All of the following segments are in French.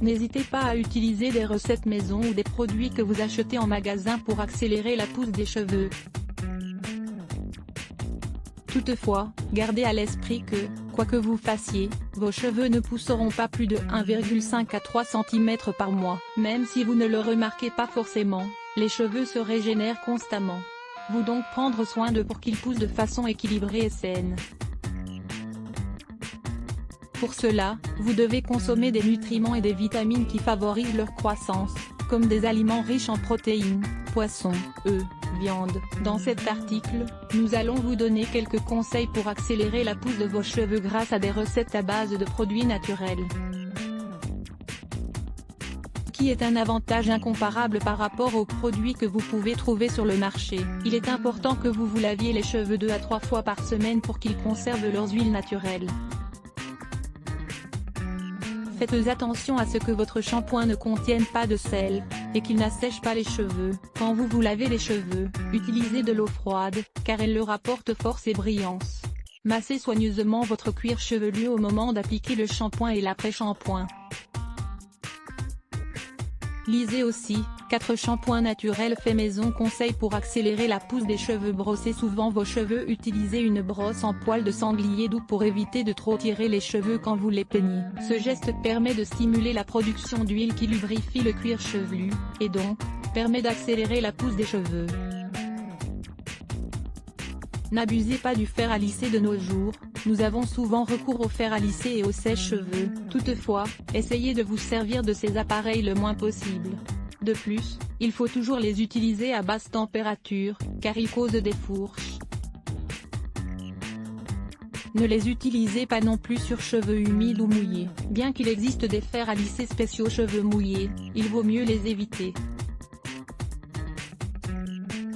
N'hésitez pas à utiliser des recettes maison ou des produits que vous achetez en magasin pour accélérer la pousse des cheveux. Toutefois, gardez à l'esprit que, quoi que vous fassiez, vos cheveux ne pousseront pas plus de 1,5 à 3 cm par mois. Même si vous ne le remarquez pas forcément, les cheveux se régénèrent constamment. Vous donc prendre soin d'eux pour qu'ils poussent de façon équilibrée et saine. Pour cela, vous devez consommer des nutriments et des vitamines qui favorisent leur croissance, comme des aliments riches en protéines, poissons, œufs, viande. Dans cet article, nous allons vous donner quelques conseils pour accélérer la pousse de vos cheveux grâce à des recettes à base de produits naturels. Qui est un avantage incomparable par rapport aux produits que vous pouvez trouver sur le marché. Il est important que vous vous laviez les cheveux 2 à 3 fois par semaine pour qu'ils conservent leurs huiles naturelles. Faites attention à ce que votre shampoing ne contienne pas de sel, et qu'il n'assèche pas les cheveux. Quand vous vous lavez les cheveux, utilisez de l'eau froide, car elle leur apporte force et brillance. Massez soigneusement votre cuir chevelu au moment d'appliquer le shampoing et l'après-shampoing. Lisez aussi, 4 shampoings naturels faits maison. Conseils pour accélérer la pousse des cheveux. Brossez souvent vos cheveux. Utilisez une brosse en poil de sanglier doux pour éviter de trop tirer les cheveux quand vous les peignez. Ce geste permet de stimuler la production d'huile qui lubrifie le cuir chevelu, et donc, permet d'accélérer la pousse des cheveux. N'abusez pas du fer à lisser de nos jours, nous avons souvent recours au fer à lisser et au sèche-cheveux. Toutefois, essayez de vous servir de ces appareils le moins possible. De plus, il faut toujours les utiliser à basse température, car ils causent des fourches. Ne les utilisez pas non plus sur cheveux humides ou mouillés. Bien qu'il existe des fers à lisser spéciaux cheveux mouillés, il vaut mieux les éviter.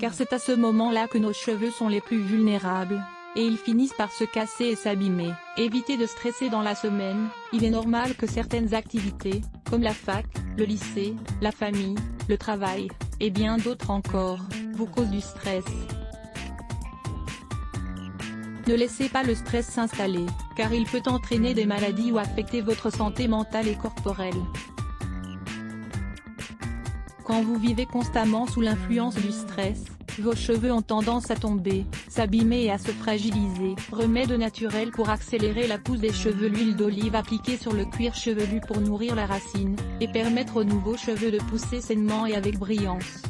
Car c'est à ce moment-là que nos cheveux sont les plus vulnérables, et ils finissent par se casser et s'abîmer. Évitez de stresser dans la semaine, il est normal que certaines activités, comme la fac, le lycée, la famille, le travail, et bien d'autres encore, vous causent du stress. Ne laissez pas le stress s'installer, car il peut entraîner des maladies ou affecter votre santé mentale et corporelle. Quand vous vivez constamment sous l'influence du stress, vos cheveux ont tendance à tomber, s'abîmer et à se fragiliser. Remède naturel pour accélérer la pousse des cheveux. L'huile d'olive appliquée sur le cuir chevelu pour nourrir la racine, et permettre aux nouveaux cheveux de pousser sainement et avec brillance.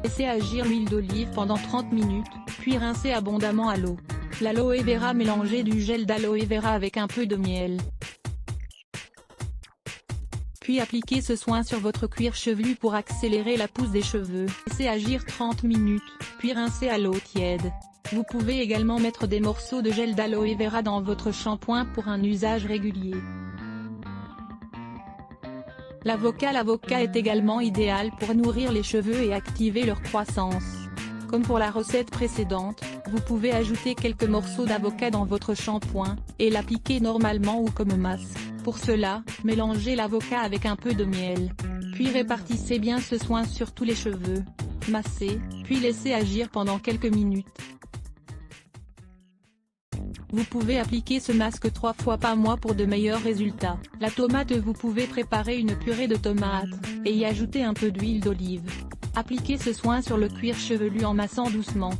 Laissez agir l'huile d'olive pendant 30 minutes, puis rincez abondamment à l'eau. L'aloe vera. Mélangez du gel d'aloe vera avec un peu de miel. Puis appliquez ce soin sur votre cuir chevelu pour accélérer la pousse des cheveux. Laissez agir 30 minutes, puis rincez à l'eau tiède. Vous pouvez également mettre des morceaux de gel d'aloe vera dans votre shampoing pour un usage régulier. L'avocat. L'avocat est également idéal pour nourrir les cheveux et activer leur croissance. Comme pour la recette précédente, vous pouvez ajouter quelques morceaux d'avocat dans votre shampoing, et l'appliquer normalement ou comme masse. Pour cela, mélangez l'avocat avec un peu de miel. Puis répartissez bien ce soin sur tous les cheveux. Massez, puis laissez agir pendant quelques minutes. Vous pouvez appliquer ce masque 3 fois par mois pour de meilleurs résultats. La tomate. Vous pouvez préparer une purée de tomates, et y ajouter un peu d'huile d'olive. Appliquez ce soin sur le cuir chevelu en massant doucement.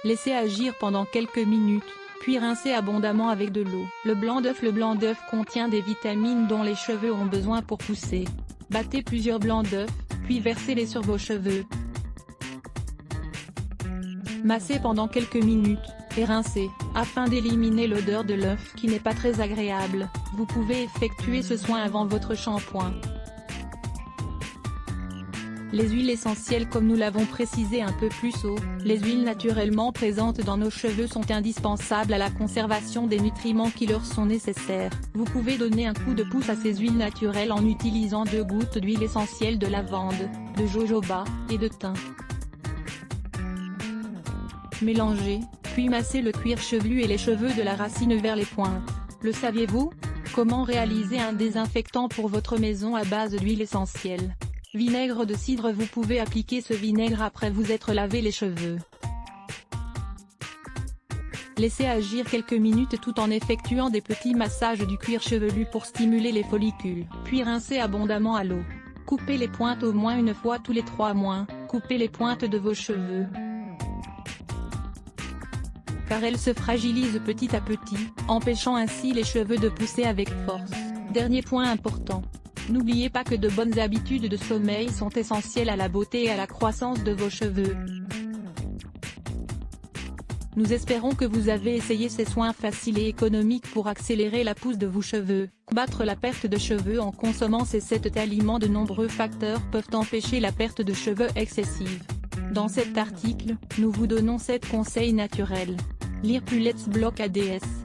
Laissez agir pendant quelques minutes, puis rincez abondamment avec de l'eau. Le blanc d'œuf. Le blanc d'œuf contient des vitamines dont les cheveux ont besoin pour pousser. Battez plusieurs blancs d'œuf, puis versez-les sur vos cheveux. Massez pendant quelques minutes, et rincez, afin d'éliminer l'odeur de l'œuf qui n'est pas très agréable. Vous pouvez effectuer ce soin avant votre shampoing. Les huiles essentielles. Comme nous l'avons précisé un peu plus haut, les huiles naturellement présentes dans nos cheveux sont indispensables à la conservation des nutriments qui leur sont nécessaires. Vous pouvez donner un coup de pouce à ces huiles naturelles en utilisant 2 gouttes d'huile essentielle de lavande, de jojoba, et de thym. Mélangez, puis massez le cuir chevelu et les cheveux de la racine vers les pointes. Le saviez-vous? Comment réaliser un désinfectant pour votre maison à base d'huile essentielle? Vinaigre de cidre. Vous pouvez appliquer ce vinaigre après vous être lavé les cheveux. Laissez agir quelques minutes tout en effectuant des petits massages du cuir chevelu pour stimuler les follicules. Puis rincez abondamment à l'eau. Coupez les pointes au moins une fois tous les 3 mois, coupez les pointes de vos cheveux, car elles se fragilisent petit à petit, empêchant ainsi les cheveux de pousser avec force. Dernier point important. N'oubliez pas que de bonnes habitudes de sommeil sont essentielles à la beauté et à la croissance de vos cheveux. Nous espérons que vous avez essayé ces soins faciles et économiques pour accélérer la pousse de vos cheveux. Combattre la perte de cheveux en consommant ces 7 aliments. De nombreux facteurs peuvent empêcher la perte de cheveux excessive. Dans cet article, nous vous donnons 7 conseils naturels. Lire plus Let's Block ADS.